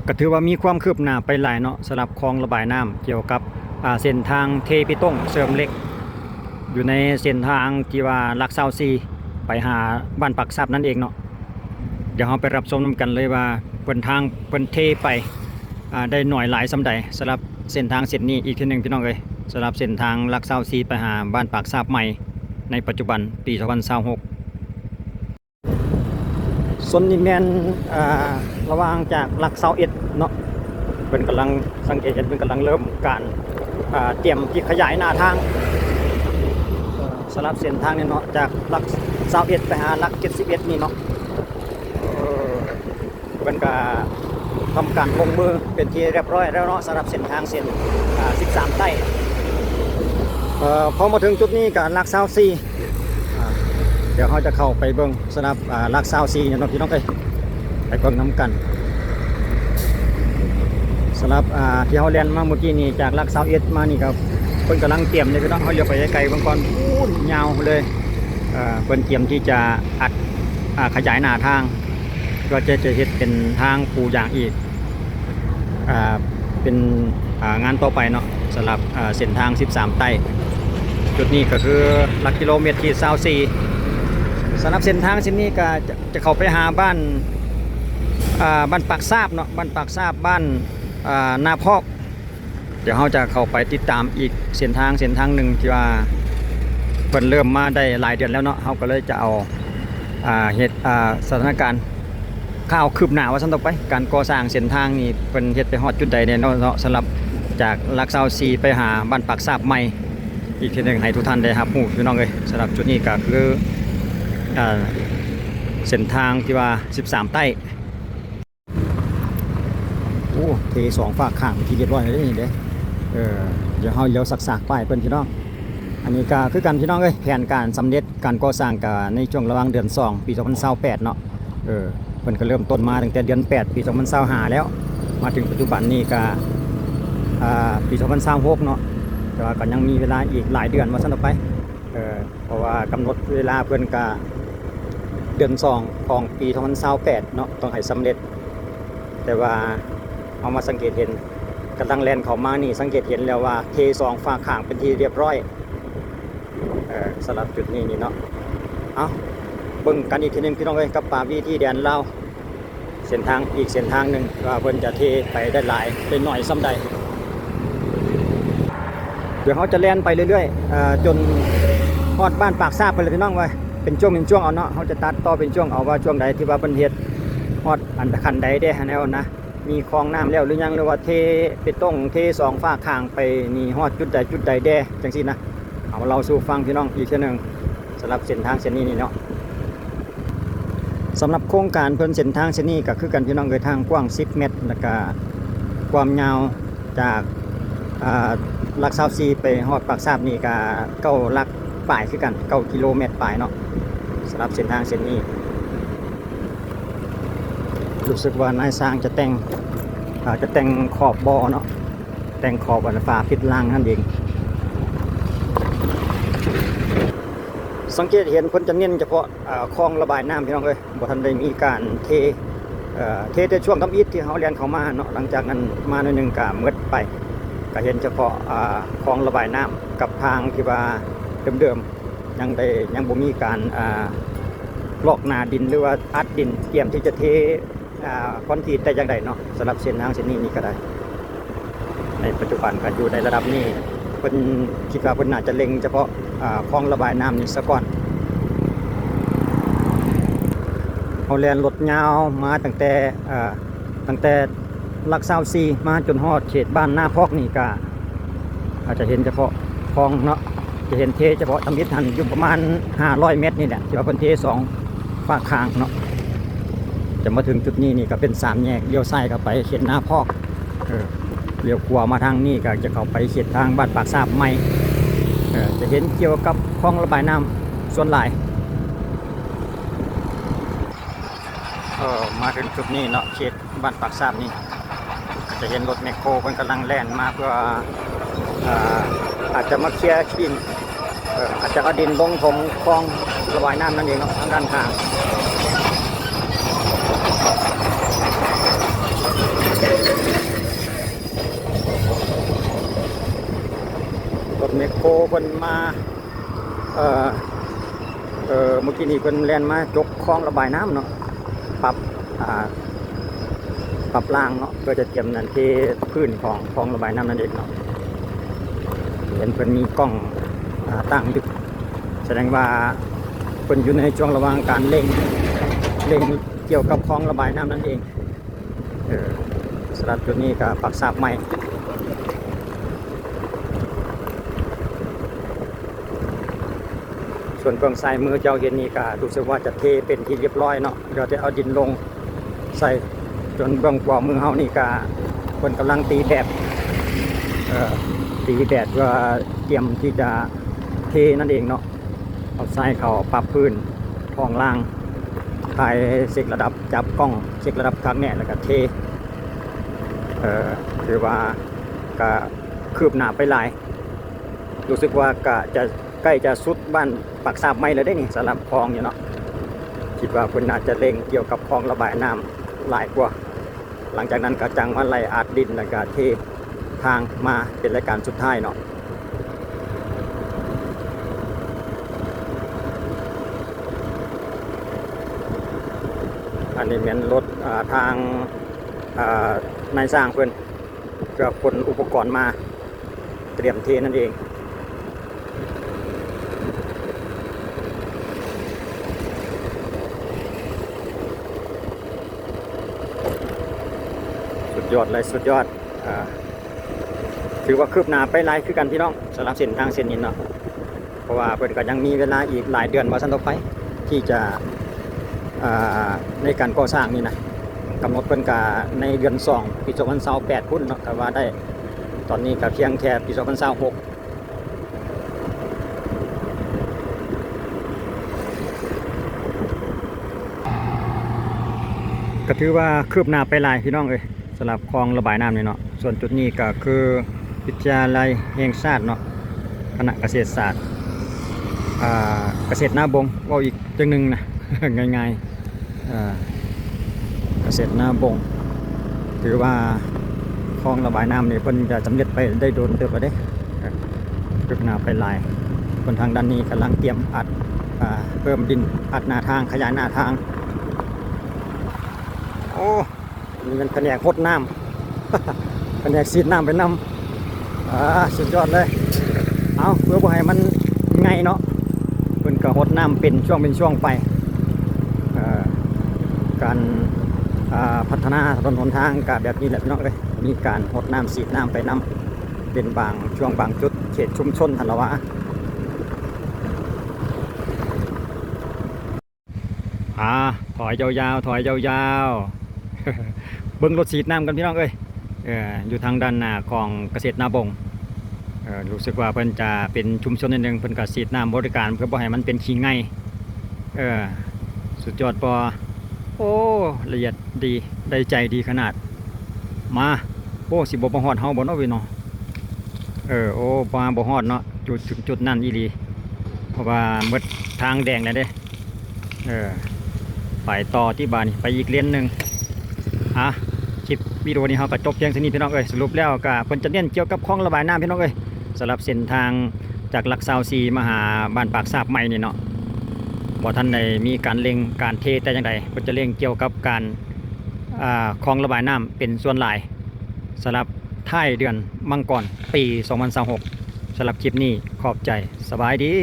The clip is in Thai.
ก็ถือว่ามีความคืบหน้าไปหลายเนาะสำหรับคลองระบายน้ำเกี่ยวกับเส้นทางเทพิต้งเสริมเหล็กอยู่ในเส้นทางที่ว่าลักเซาซีไปหาบ้านปักซับนั่นเองเนาะเดี๋ยวเราไปรับชมกันเลยว่าเปิ้นทางเปิ้นเทไปได้หน่อยหลายสำใดสำหรับเส้นทางเส้นนี้อีกทีหนึ่งพี่น้องเอ้ยสำหรับเส้นทางลักเซาซีไปหาบ้านปากซาบใหม่ในปัจจุบันปี2026ส่วนนี้แมนระหว่างจากลักเซาเอ็ดเนาะเป็นกำลังสังเกตเห็นเป็นกำลังเริ่มการเตรียมที่ขยายหน้าทางสำหรับเส้นทางนี้เนาะจากลักเซาเอ็ดไปหาลัก71นี่เนาะเป็นการทำการลงมือเป็นที่เรียบร้อยแล้วเนาะสำหรับเส้นทางเส้น13 ไต้พอมาถึงจุดนี้กับลักเซาซีเดี๋ยวเขาจะเข้าไปเบิ้งสำหรับลักเซาซีเนี่ยน้องพี่น้องไปเบิ้งน้ำกันสำหรับที่เขาเรียนมาเมื่อกี้นี่จากลักเซาเอ็ดมานี่ครับเพิ่นกำลังเตรียมเลยพี่น้องเขาเลี้ยวไปไกลๆบางก่อนยาวเลยเพิ่นเตรียมที่จะอัดขยายหน้าทางก็จะเฮ็ดเป็นทางปูยางอีกเป็นงานต่อไปเนาะสำหรับเส้นทาง13 ไต้จุดนี้ก็คือหลักกิโลเมตรที่24สำหรับเส้นทางเส้นนี้ก็จะเข้าไปหาบ้านปากซาบเนาะบ้านปากซาบบ้านนาพอกเดี๋ยวเราจะเข้าไปติดตามอีกเส้นทางหนึ่งที่ว่าเพิ่นเริ่มมาได้หลายเดือนแล้วเนาะเราก็เลยจะเอาเหตุสถานการณ์ข่าวคืบหน้าว่าซั่นต่อไปการก่อสร้างเส้นทางนี่เพิ่นเฮ็ดไปฮอดจุดใดแน่เนาะสำหรับจากลักเซาซีไปหาบ้านปากซาบใหม่อีกทีหนึ่งให้ทุกท่านได้รับรู้พี่น้องเลยสำหรับจุดนี้ก็คือเส้นทางที่ว่า13 ไต้โอ้เท2ฝากข้างที่เรียบร้อยเลยนี่เด้เดี๋ยวเฮาเลี้ยวสักๆป้ายเพิ่นพี่น้องอันนี้ก็คือกันพี่น้องเอ้ยแผนการสำเร็จการก่อสร้างก็ในช่วงระหว่างเดือน2ปี2028เนาะเพิ่นก็เริ่มต้นมาตั้งแต่เดือน8ปี2025แล้วมาถึงปัจจุบันนี้ก็ปี2026เนาะแต่ว่าก็ยังมีเวลาอีกหลายเดือนว่าซั่นต่อไปเพราะว่ากำหนดเวลาเพิ่นก็เดือน2ของปี2028เนาะต้องให้สำเร็จแต่ว่าเอามาสังเกตเห็นกำลังแล่นเข้ามานี่สังเกตเห็นแล้วว่าเท2ฝากข้างเป็นที่เรียบร้อยสำหรับจุดนี้นี่เนาะเอาเบิ่งกันอีกทีนึงพี่น้องเอ้ยกับป่าวิธีแดนลาวเส้นทางอีกเส้นทางนึงว่าเพิ่นจะเทไปได้หลายได้หน่อยซ้ำใดเดี๋ยวเขาจะแล่นไปเรื่อยๆจนฮอดบ้านปากซาบไปเลยพี่น้องไว้เป็นช่วงเอาเนาะเขาจะตัดต่อเป็นช่วงเอาว่าช่วงใดที่ว่าเพิ่นเฮ็ดฮอดอันคันใดได้แนวนะมีคลองน้ำแล้วหรือยังหรือว่าเทไปต้งเท2ฝากข้างไปนี่ฮอดจุดใดแด่จังซี่นะเอาเราสู่ฟังพี่น้องอีกเทื่อนึงสำหรับเส้นทางเส้นนี้นี่เนาะสำหรับโครงการเพิ่นเส้นทางเส้นนี้ก็คือกันพี่น้องเอ้ยทางกว้าง10 เมตรแล้วก็ความยาวจากลักเซาซีไปฮอดปากซาบนี่ก็9 ลักป่ายคือกัน9 กิโลเมตรป่ายเนาะสำหรับเส้นทางเส้นนี้รู้สึกว่านายสร้างจะแต่งขอบบ่อเนาะแต่งขอบฝาปิดล่างนั่นเองสังเกตเห็นเพิ่นจะเน้นเฉพาะคลองระบายน้ำพี่น้องเอ้ยบ่ทันได้มีการเทในช่วงทำอิฐที่เฮาเรียนเข้ามาเนาะหลังจากนั้นมาหน่อยนึงก็หมดไปก็เห็นเฉพาะคลองระบายน้ำกับทางที่ว่าเดิมๆยังบ่มีการลอกหนาดินหรือว่าอัดดินเตรียมที่จะเทคอนกรีตแต่อย่างใดเนาะสำหรับเส้นทางเส้นนี้ก็ได้ในปัจจุบันก็อยู่ในระดับนี้เพิ่นคิดว่าเพิ่นน่าจะเล็งเฉพาะคลองระบายน้ำนี่ซะก่อนเอาแลนรถยาวมาตั้งแต่ลักเซาซีมาจนฮอดเขตบ้านหน้าพอกนี่ก็อาจจะเห็นเฉพาะคลองเนาะจะเห็นเทเฉพาะทำอิฐหันอยู่ประมาณ500 เมตรนี่แหละที่ว่าเพิ่นเท2ฝากข้างเนาะจะมาถึงจุดนี้นี่ก็เป็น3 แยกเลี้ยวซ้ายเข้าไปเขตหน้าพอกเลี้ยวขวามาทางนี้ก็จะเข้าไปเขตทางบ้านปากซาบใหม่จะเห็นเกี่ยวกับคลองระบายน้ำส่วนหลายมาถึงจุดนี้เนาะเขตบ้านปากซาบนี่จะเห็นรถแมคโครมันกำลังแล่นมาเพื่ออาจจะมาเคลียร์ดินอาจจะเอาดินลงถมคลองระบายน้ำนั่นเองเนาะทางด้านข้าง เพิ่นมาเอ่อเมื่อกี้นี้เพิ่นแล่นมาจกคลองระบายน้ำเนาะปรับอ่าปรับรางเนาะเพื่อจะเตรียมนั่นที่พื้นของคลองระบายน้ำนั่นเองเนาะเห็นเพิ่นมีกล้องตั้งอยู่แสดงว่าเพิ่นอยู่ในช่วงระหว่างการเร่งเกี่ยวกับคลองระบายน้ำนั่นเองสำหรับจุดนี้ก็ปักทราบใหม่ส่วนเบื้องซ้ายมือเจ้าเห็นนี่ก็รู้สึกว่าจะเทเป็นที่เรียบร้อยเนาะเดี๋ยวจะเอาดินลงใส่จนเบื้องขวามือเฮานี่ก็คนกำลังตีแดดเพื่อเตรียมที่จะเทนั่นเองเนาะเอาทรายเขาปรับพื้นท้องล่างถ่ายเช็คระดับจับกล้องเช็คระดับคักแน่แล้วก็เทคือว่าก็คืบหน้าไปหลายรู้สึกว่าก็จะใกล้จะสุดบ้านปากซาบไม่เลยได้นี่สำหรับคลองอยู่เนาะคิดว่าคุณน่าจะเร่งเกี่ยวกับคลองระบายน้ำหลายกว่าหลังจากนั้นก็จังมาไล่อาดดินแล้วก็เททางมาเป็นรายการสุดท้ายเนาะอันนี้เป็นรถทางนายสร้างเพื่อนเพื่อคนอุปกรณ์มาเตรียมเทนั่นเองสุดยอดเลยสุดยอดถือว่าคืบหน้าไปหลายคือกันพี่น้องสำหรับเส้นทางเส้นนี้เนาะเพราะว่าเพื่อนก็ยังมีเวลาอีกหลายเดือนว่าสันต่อไปที่จะในการก่อสร้างนี่นะกำหนดเป็นกาในเดือน2 ปี 2028พุ่นเนาะแต่ว่าได้ตอนนี้ก็เพียงแค่ปี 2026ก็ถือว่าคืบหน้าไปหลายพี่น้องเลยสำหรับคลองระบายน้ำนี่เนาะส่วนจุดนี้ก็คือวิทยาลัยแห่งชาติเนาะคณะเกษตรศาสตร์เกษตรนาบงว่าอีกจังหนึ่งนะ ง่ายๆเกษตรนาบงถือว่าคลองระบายน้ำนี่เพิ่นจะสำเร็จไปได้โดนเติบไปได้คืบหน้าไปหลายคนทางด้านนี้กำลังเตรียมอัดเพิ่มดินอัดหน้าทางขยายหน้าทางโอ้นี่เป็นแผนกหดน้ำ แผนกซีดน้ำเป็นน้ำสุดยอดเลยเอาเพื่อบ่ให้มันไงเนาะเพิ่นก็หดน้ำเป็นช่วงไปการพัฒนาถนนหนทางกับแบบนี้แหละพี่น้องเลยมีการหดน้ำสีดน้ำไปน้ำเป็นบางช่วงบางจุดเขตชุมชนทันละวะถอยยาวๆถอยยาวๆ เบิ้งรถสีดน้ำกันพี่น้องเอ้ยอยู่ทางด้านหน้าของเกษตรนาบงรู้สึกว่าเพิ่นจะเป็นชุมชนนิดนึงเพิ่นก็สีดน้ำบริการเพื่อบ่ให้มันเป็นขี้ไงสุดยอดปอโอ้ละเอียดดีได้ใจดีขนาดมาโอ้สิบ่ฮอดเฮาบ่เนาะพี่น้องโอ้บ่ฮอดเนาะจุดนั่นอีหลีเพราะว่าหมดทางแดงแล้วเด้ไปต่อที่บ้านไปอีกเลนหนึ่งคลิปวิดีโอนี้เราก็จบเพียงเท่านี้พี่น้องเอ้ยสรุปแล้วก็เพิ่นจะเน้นเกี่ยวกับคลองระบายน้ำพี่น้องเอ้ยสำหรับเส้นทางจากหลักซาวซีมาหาบ้านปากซาบใหม่นี่เนาะบ่ท่านใดมีการเร่งการเทแต่อย่างใดเพิ่นจะเร่งเกี่ยวกับการคลองระบายน้ำเป็นส่วนหลายสำหรับท้ายเดือนมังกรปี 2026สำหรับคลิปนี้ขอบใจสบายดี